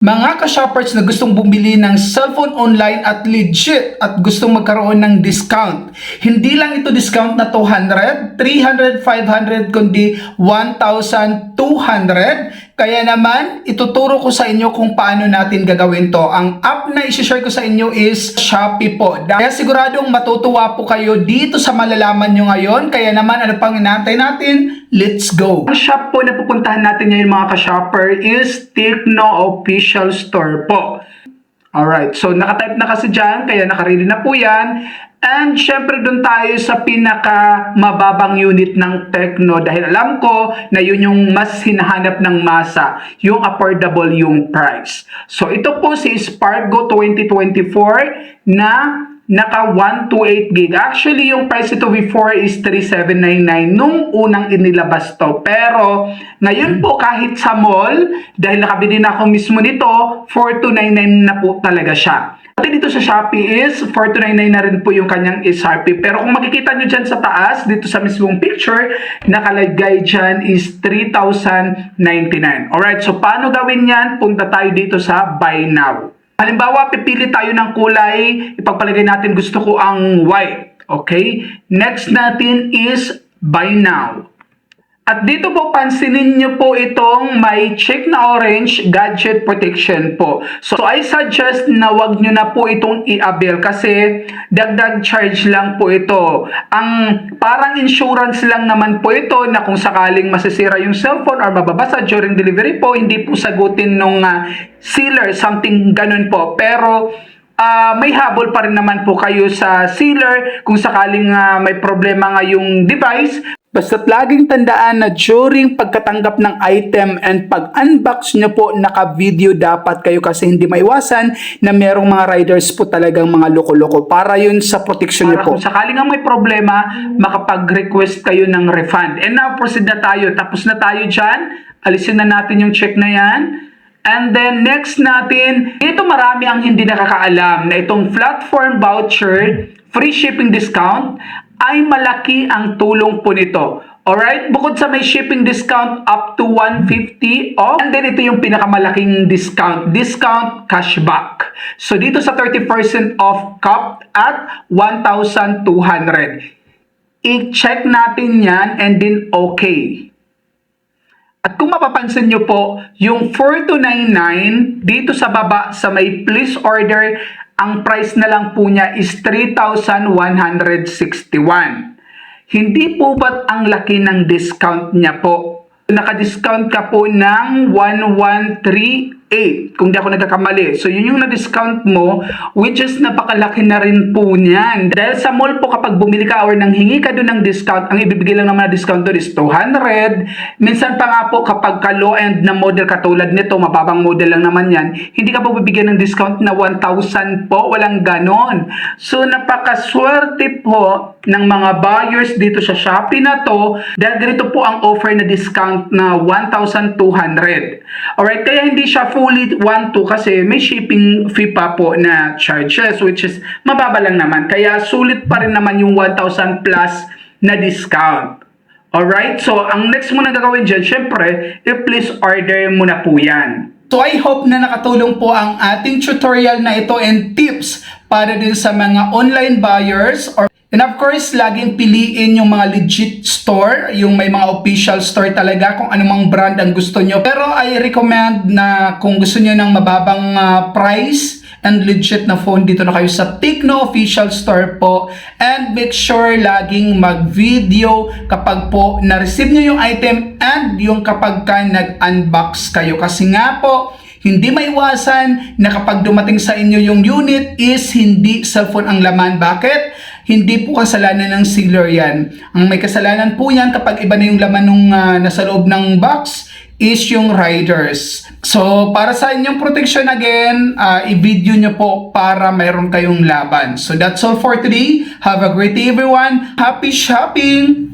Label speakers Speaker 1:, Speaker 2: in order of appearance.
Speaker 1: Mga ka-shoppers na gustong bumili ng cellphone online at legit at gustong magkaroon ng discount. Hindi lang ito discount na 200, 300, 500 kundi 1,200. Kaya naman, ituturo ko sa inyo kung paano natin gagawin to. Ang app na isi-share ko sa inyo is Shopee po. Kaya siguradong matutuwa po kayo dito sa malalaman nyo ngayon. Kaya naman, ano pang inaantay natin? Let's go! Ang shop po na pupuntahan natin ngayon mga ka-shopper is Tecno Official Store po. Alright, so nakatype na kasi dyan, kaya nakaready na po yan. And syempre dun tayo sa pinaka mababang unit ng Tecno dahil alam ko na yun yung mas hinahanap ng masa, yung affordable yung price. So ito po si Spargo 2024 na naka 128 gig. Actually, yung price ito before is 3,799 nung unang inilabas to. Pero, ngayon po kahit sa mall, dahil nakabili na ako mismo nito, 4,299 na po talaga siya. At dito sa Shopee is 4,299 na rin po yung kanyang SRP. Pero kung makikita nyo dyan sa taas, dito sa mismong picture, nakalagay dyan is 3,099. Alright, so paano gawin yan? Punta tayo dito sa Buy Now. Halimbawa, pipili tayo ng kulay, ipagpalagay natin gusto ko ang white. Okay? Next natin is Buy Now. At dito po, pansinin nyo po itong may check na orange gadget protection po. So I suggest na wag nyo na po itong i-avail kasi dagdag charge lang po ito. Ang parang insurance lang naman po ito na kung sakaling masisira yung cellphone or mababasa during delivery po, hindi po sagutin nung sealer, something ganun po. Pero may habol pa rin naman po kayo sa sealer kung sakaling may problema nga yung device. Basta't laging tandaan na during pagkatanggap ng item and pag-unbox nyo po, naka-video dapat kayo kasi hindi maiwasan na merong mga riders po talagang mga loko-loko para yun sa protection nyo po. Kung sakaling nga may problema, makapag-request kayo ng refund. And now, proceed na tayo. Tapos na tayo dyan. Alisin na natin yung check na yan. And then next natin, ito marami ang hindi nakakaalam na itong platform voucher, free shipping discount, ay malaki ang tulong po nito. Alright? Bukod sa may shipping discount up to 150 off, and then ito yung pinakamalaking discount cashback. So dito sa 30% off capped at 1,200. I-check natin yan and then okay. At kung mapapansin nyo po, yung 4,299 dito sa baba sa may please order, ang price na lang po niya is 3,161. Hindi po ba't ang laki ng discount niya po? Naka-discount ka po ng 1,138 kung di ako nagkakamali. So yun yung na-discount mo, which is napakalaki na rin po niyan. Dahil sa mall po kapag bumili ka or nanghingi ka doon ng discount, ang ibibigay lang naman na discount doon is 200. Minsan pa nga po kapag ka low-end na model katulad nito, mababang model lang naman yan, hindi ka po bibigyan ng discount na 1,000 po. Walang ganon. So napakaswerte po ng mga buyers dito sa Shopee na to dahil ganito po ang offer na discount na 1,200. Alright, kaya hindi siya fully 1,200 kasi may shipping fee pa po na charges which is mababa lang naman. Kaya sulit pa rin naman yung 1,000 plus na discount. Alright, so ang next mo na gagawin dyan, syempre, i-please order mo na po yan. So I hope na nakatulong po ang ating tutorial na ito and tips para din sa mga online buyers and of course, laging piliin yung mga legit store, yung may mga official store talaga kung anumang brand ang gusto nyo. Pero I recommend na kung gusto nyo ng mababang price and legit na phone, dito na kayo sa Tecno Official Store po. And make sure laging mag-video kapag po na-receive nyo yung item and yung kapag ka nag-unbox kayo. Kasi nga po, hindi maiwasan na kapag dumating sa inyo yung unit is hindi cellphone ang laman. Bakit? Hindi po kasalanan ng sealer yan. Ang may kasalanan po yan kapag iba na yung laman nung nasa loob ng box is yung riders. So, para sa inyong protection again, i-video nyo po para mayroon kayong laban. So, that's all for today. Have a great day everyone. Happy shopping!